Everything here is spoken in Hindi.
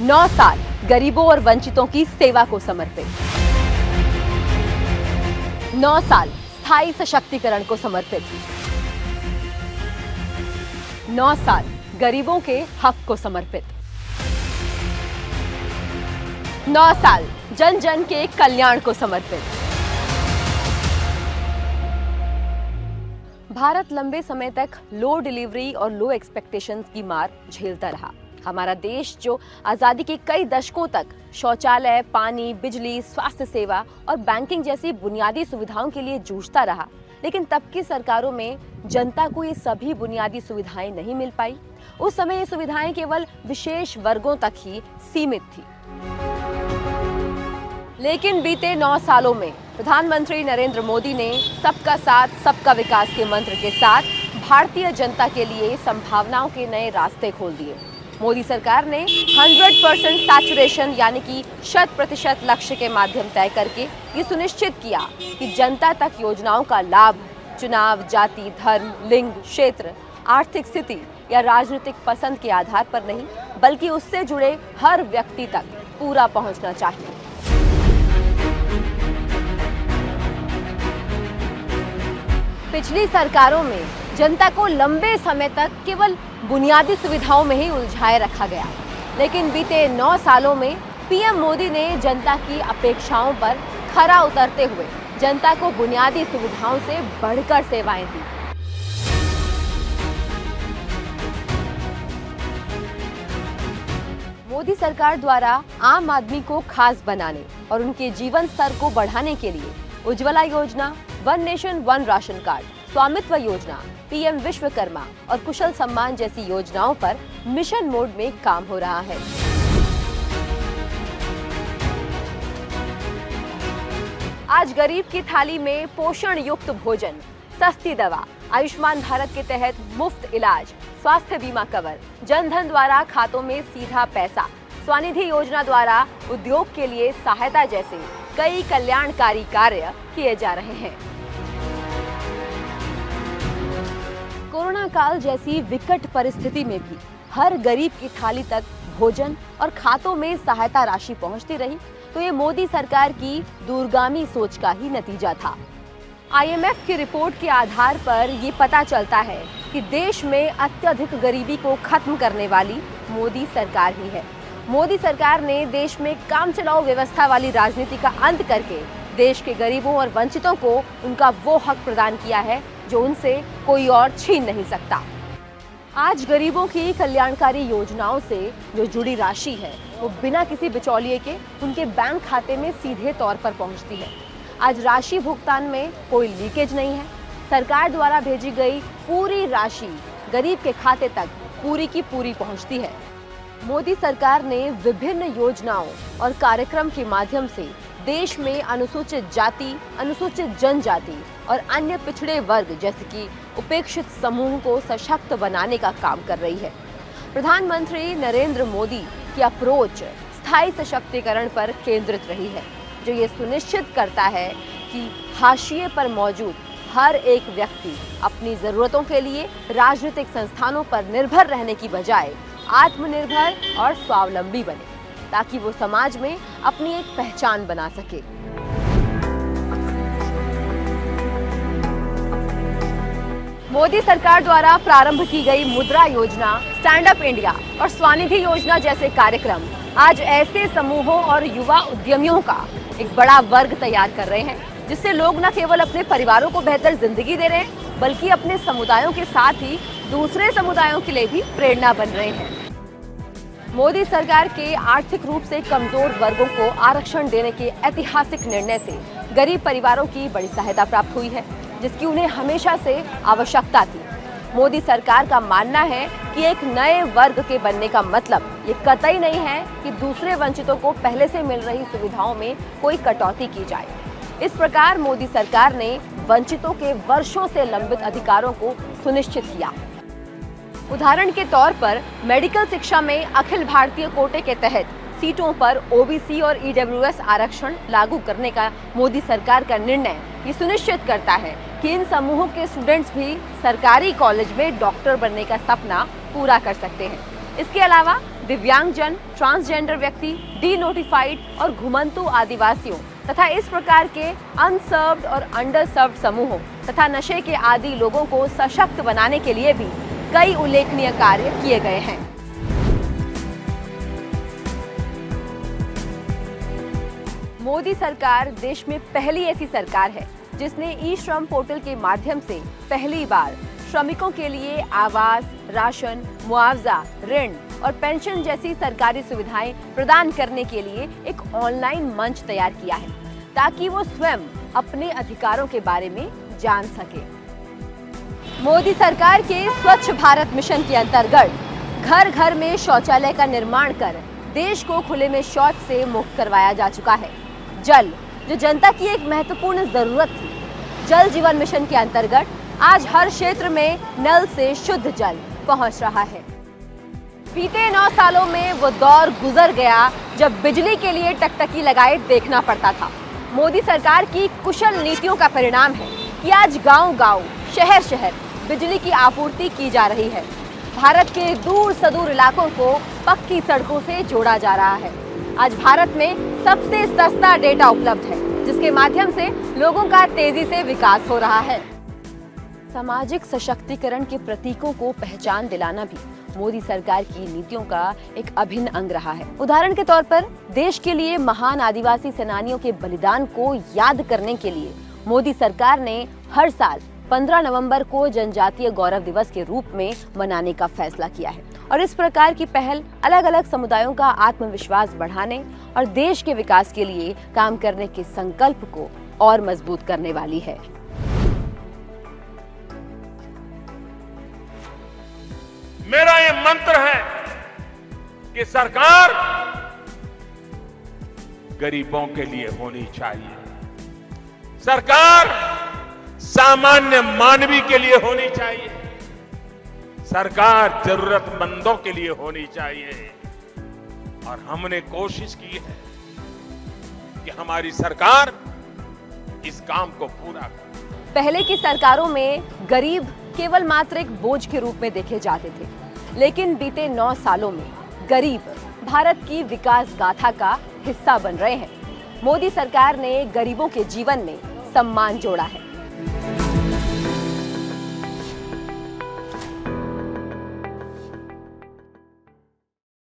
9 साल गरीबों और वंचितों की सेवा को समर्पित। 9 साल स्थायी सशक्तिकरण को समर्पित। 9 साल गरीबों के हक को समर्पित। 9 साल जन जन के कल्याण को समर्पित। भारत लंबे समय तक लो डिलीवरी और लो एक्सपेक्टेशंस की मार झेलता रहा। हमारा देश जो आजादी के कई दशकों तक शौचालय, पानी, बिजली, स्वास्थ्य सेवा और बैंकिंग जैसी बुनियादी सुविधाओं के लिए जूझता रहा, लेकिन तब की सरकारों में जनता को ये सभी बुनियादी सुविधाएं नहीं मिल पाई। उस समय ये सुविधाएं केवल विशेष वर्गों तक ही सीमित थी। लेकिन बीते 9 सालों में प्रधानमंत्री नरेंद्र मोदी ने सबका साथ सबका विकास के मंत्र के साथ भारतीय जनता के लिए संभावनाओं के नए रास्ते खोल दिए। मोदी सरकार ने 100% सैचुरेशन यानी कि 100% लक्ष्य के माध्यम तय करके ये सुनिश्चित किया कि जनता तक योजनाओं का लाभ चुनाव, जाति, धर्म, लिंग, क्षेत्र, आर्थिक स्थिति या राजनीतिक पसंद के आधार पर नहीं, बल्कि उससे जुड़े हर व्यक्ति तक पूरा पहुंचना चाहिए। पिछली सरकारों में जनता को लंबे समय तक केवल बुनियादी सुविधाओं में ही उलझाए रखा गया, लेकिन बीते 9 सालों में पीएम मोदी ने जनता की अपेक्षाओं पर खरा उतरते हुए जनता को बुनियादी सुविधाओं से बढ़कर सेवाएं दी। मोदी सरकार द्वारा आम आदमी को खास बनाने और उनके जीवन स्तर को बढ़ाने के लिए उज्ज्वला योजना, one nation one ration card, स्वामित्व योजना, पीएम विश्वकर्मा और कुशल सम्मान जैसी योजनाओं पर मिशन मोड में काम हो रहा है। आज गरीब की थाली में पोषण युक्त भोजन, सस्ती दवा, आयुष्मान भारत के तहत मुफ्त इलाज, स्वास्थ्य बीमा कवर, जन धन द्वारा खातों में सीधा पैसा, स्वनिधि योजना द्वारा उद्योग के लिए सहायता जैसे कई कल्याणकारी कार्य किए जा रहे हैं। कोरोना काल जैसी विकट परिस्थिति में भी हर गरीब की थाली तक भोजन और खातों में सहायता राशि पहुंचती रही, तो ये मोदी सरकार की दूरगामी सोच का ही नतीजा था। IMF की रिपोर्ट के आधार पर ये पता चलता है कि देश में अत्यधिक गरीबी को खत्म करने वाली मोदी सरकार ही है। मोदी सरकार ने देश में काम चलाओ व्यवस्था वाली राजनीति का अंत करके देश के गरीबों और वंचितों को उनका वो हक प्रदान किया है जो उनसे कोई और छीन नहीं सकता। आज गरीबों की कल्याणकारी योजनाओं से जो जुड़ी राशि है वो बिना किसी बिचौलिए के उनके बैंक खाते में सीधे तौर पर पहुंचती है। आज राशि भुगतान में कोई लीकेज नहीं है। सरकार द्वारा भेजी गई पूरी राशि गरीब के खाते तक पूरी की पूरी पहुंचती है। मोदी सरकार ने विभिन्न योजनाओं और कार्यक्रम के माध्यम से देश में अनुसूचित जाति, अनुसूचित जनजाति और अन्य पिछड़े वर्ग जैसे कि उपेक्षित समूह को सशक्त बनाने का काम कर रही है। प्रधानमंत्री नरेंद्र मोदी की अप्रोच स्थायी सशक्तिकरण पर केंद्रित रही है, जो ये सुनिश्चित करता है कि हाशिए पर मौजूद हर एक व्यक्ति अपनी जरूरतों के लिए राजनीतिक संस्थानों पर निर्भर रहने की बजाय आत्मनिर्भर और स्वावलंबी बने, ताकि वो समाज में अपनी एक पहचान बना सके। मोदी सरकार द्वारा प्रारंभ की गई मुद्रा योजना, स्टैंड अप इंडिया और स्वनिधि योजना जैसे कार्यक्रम आज ऐसे समूहों और युवा उद्यमियों का एक बड़ा वर्ग तैयार कर रहे हैं, जिससे लोग न केवल अपने परिवारों को बेहतर जिंदगी दे रहे हैं, बल्कि अपने समुदायों के साथ ही दूसरे समुदायों के लिए भी प्रेरणा बन रहे हैं। मोदी सरकार के आर्थिक रूप से कमजोर वर्गों को आरक्षण देने के ऐतिहासिक निर्णय से गरीब परिवारों की बड़ी सहायता प्राप्त हुई है, जिसकी उन्हें हमेशा से आवश्यकता थी। मोदी सरकार का मानना है कि एक नए वर्ग के बनने का मतलब ये कतई नहीं है कि दूसरे वंचितों को पहले से मिल रही सुविधाओं में कोई कटौती की जाए। इस प्रकार मोदी सरकार ने वंचितों के वर्षों से लंबित अधिकारों को सुनिश्चित किया। उदाहरण के तौर पर मेडिकल शिक्षा में अखिल भारतीय कोटे के तहत सीटों पर OBC और EWS आरक्षण लागू करने का मोदी सरकार का निर्णय ये सुनिश्चित करता है कि इन समूहों के स्टूडेंट्स भी सरकारी कॉलेज में डॉक्टर बनने का सपना पूरा कर सकते हैं। इसके अलावा दिव्यांगजन, ट्रांसजेंडर व्यक्ति, डी नोटिफाइड और घुमंतु आदिवासियों तथा इस प्रकार के अनसर्व्ड और अंडरसर्व्ड समूहों तथा नशे के आदी लोगों को सशक्त बनाने के लिए भी कई उल्लेखनीय कार्य किए गए हैं। मोदी सरकार देश में पहली ऐसी सरकार है जिसने ई श्रम पोर्टल के माध्यम से पहली बार श्रमिकों के लिए आवास, राशन, मुआवजा, ऋण और पेंशन जैसी सरकारी सुविधाएं प्रदान करने के लिए एक ऑनलाइन मंच तैयार किया है ताकि वो स्वयं अपने अधिकारों के बारे में जान सके। मोदी सरकार के स्वच्छ भारत मिशन के अंतर्गत घर घर में शौचालय का निर्माण कर देश को खुले में शौच से मुक्त करवाया जा चुका है। जल, जो जनता की एक महत्वपूर्ण जरूरत थी, जल जीवन मिशन के अंतर्गत आज हर क्षेत्र में नल से शुद्ध जल पहुंच रहा है। बीते 9 सालों में वो दौर गुजर गया जब बिजली के लिए टकटकी लगाए देखना पड़ता था। मोदी सरकार की कुशल नीतियों का परिणाम है कि आज गांव-गांव, शहर-शहर बिजली की आपूर्ति की जा रही है। भारत के दूर सुदूर इलाकों को पक्की सड़कों से जोड़ा जा रहा है। आज भारत में सबसे सस्ता डेटा उपलब्ध है, जिसके माध्यम से लोगों का तेजी से विकास हो रहा है। सामाजिक सशक्तिकरण के प्रतीकों को पहचान दिलाना भी मोदी सरकार की नीतियों का एक अभिन्न अंग रहा है। उदाहरण के तौर पर देश के लिए महान आदिवासी सेनानियों के बलिदान को याद करने के लिए मोदी सरकार ने हर साल 15 नवंबर को जनजातीय गौरव दिवस के रूप में मनाने का फैसला किया है और इस प्रकार की पहल अलग अलग समुदायों का आत्मविश्वास बढ़ाने और देश के विकास के लिए काम करने के संकल्प को और मजबूत करने वाली है। मेरा ये मंत्र है कि सरकार गरीबों के लिए होनी चाहिए, सरकार सामान्य मानवी के लिए होनी चाहिए, सरकार जरूरतमंदों के लिए होनी चाहिए। और हमने कोशिश की है कि हमारी सरकार इस काम को पूरा करे। पहले की सरकारों में गरीब केवल मात्र एक बोझ के रूप में देखे जाते थे, लेकिन बीते 9 सालों में गरीब भारत की विकास गाथा का हिस्सा बन रहे हैं। मोदी सरकार ने गरीबों के जीवन में सम्मान जोड़ा है।